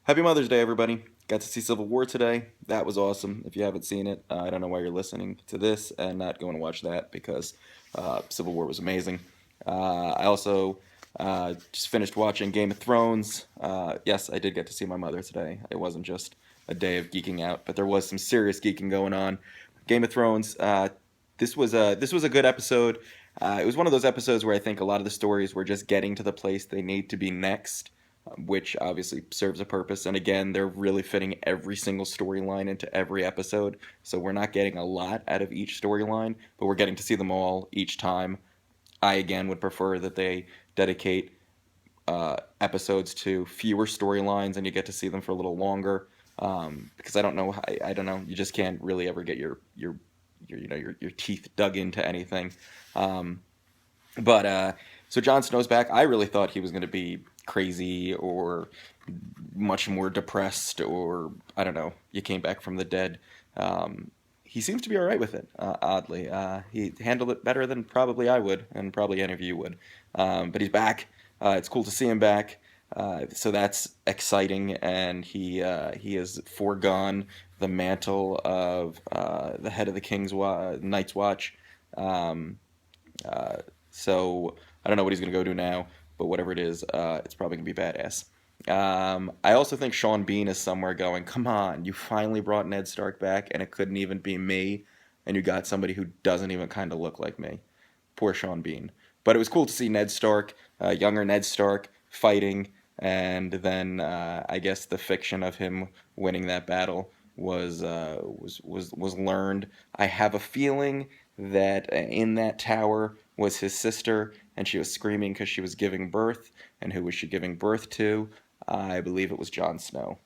Happy Mother's Day, everybody. Got to see Civil War today. That was awesome. If you haven't seen it, I don't know why you're listening to this and not going to watch that because Civil War was amazing. I also just finished watching Game of Thrones. Yes, I did get to see my mother today. It wasn't just a day of geeking out, but there was some serious geeking going on. Game of Thrones. This was a good episode. It was one of those episodes where I think a lot of the stories were just getting to the place they need to be next, which obviously serves a purpose. And again, they're really fitting every single storyline into every episode. So we're not getting a lot out of each storyline, but we're getting to see them all each time. I, again, would prefer that they dedicate episodes to fewer storylines and you get to see them for a little longer. Because I don't know, I don't know, you just can't really ever get your teeth dug into anything. Um, but so Jon Snow's back. I really thought he was going to be crazy or much more depressed, or I don't know. You came back from the dead. He seems to be all right with it. Oddly, he handled it better than probably I would, and probably any of you would. But he's back. It's cool to see him back. So that's exciting, and he has foregone the mantle of the head of the Night's Watch. Um, so I don't know what he's gonna go do now, but whatever it is, it's probably gonna be badass. I also think Sean Bean is somewhere going, come on, you finally brought Ned Stark back, and it couldn't even be me, and you got somebody who doesn't even kind of look like me. Poor Sean Bean. But it was cool to see Ned Stark, younger Ned Stark, fighting, and then I guess the fiction of him winning that battle was learned. I have a feeling that in that tower was his sister, and she was screaming because she was giving birth. And who was she giving birth to? I believe it was Jon Snow.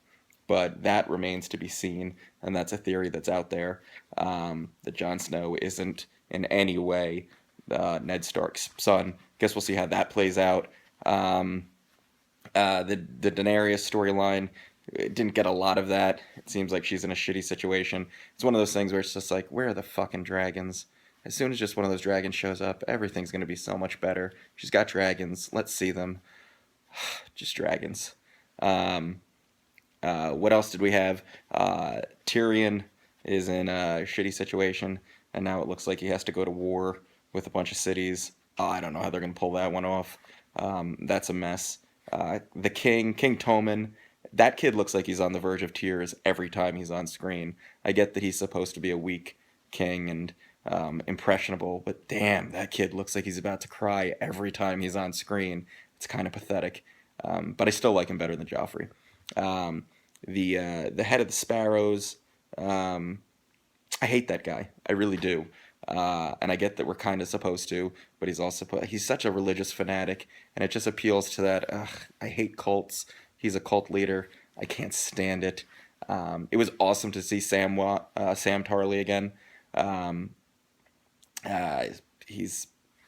But that remains to be seen, and that's a theory that's out there, that Jon Snow isn't in any way Ned Stark's son. Guess we'll see how that plays out. Um, the Daenerys storyline didn't get a lot of that. It seems like she's in a shitty situation. It's one of those things where it's just like, where are the fucking dragons? As soon as just one of those dragons shows up, everything's gonna be so much better. She's got dragons. Let's see them. Just dragons. Um, what else did we have? Tyrion is in a shitty situation, and now it looks like he has to go to war with a bunch of cities. Oh, I don't know how they're gonna pull that one off. That's a mess. The king, King Tommen, that kid looks like he's on the verge of tears every time he's on screen. I get that he's supposed to be a weak king and impressionable, but damn, that kid looks like he's about to cry every time he's on screen. It's kind of pathetic, but I still like him better than Joffrey. Um, the head of the Sparrows, um, I hate that guy. I really do. And I get that we're kind of supposed to, but he's such a religious fanatic, and it just appeals to that. Ugh, I hate cults. He's a cult leader. I can't stand it. It was awesome to see Sam Tarley again. Um, uh, he's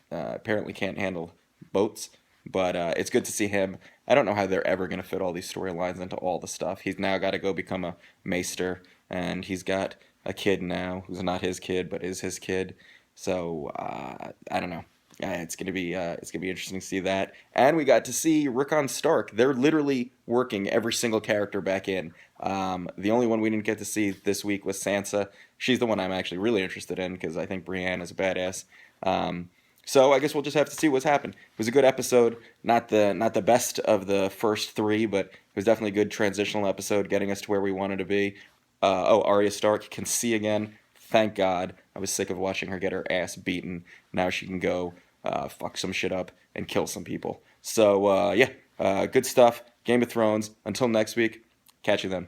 apparently can't handle boats, but it's good to see him. I don't know how they're ever going to fit all these storylines into all the stuff. He's now got to go become a maester, and he's got a kid now who's not his kid but is his kid. So I don't know. It's gonna be interesting to see that. And we got to see Rickon Stark. They're literally working every single character back in. The only one we didn't get to see this week was Sansa. She's the one I'm actually really interested in because I think Brienne is a badass. Um, so I guess we'll just have to see what's happened. It was a good episode, not the best of the first three, but it was definitely a good transitional episode, getting us to where we wanted to be. Arya Stark can see again. Thank God. I was sick of watching her get her ass beaten. Now she can go fuck some shit up and kill some people. So yeah, good stuff. Game of Thrones. Until next week, catch you then.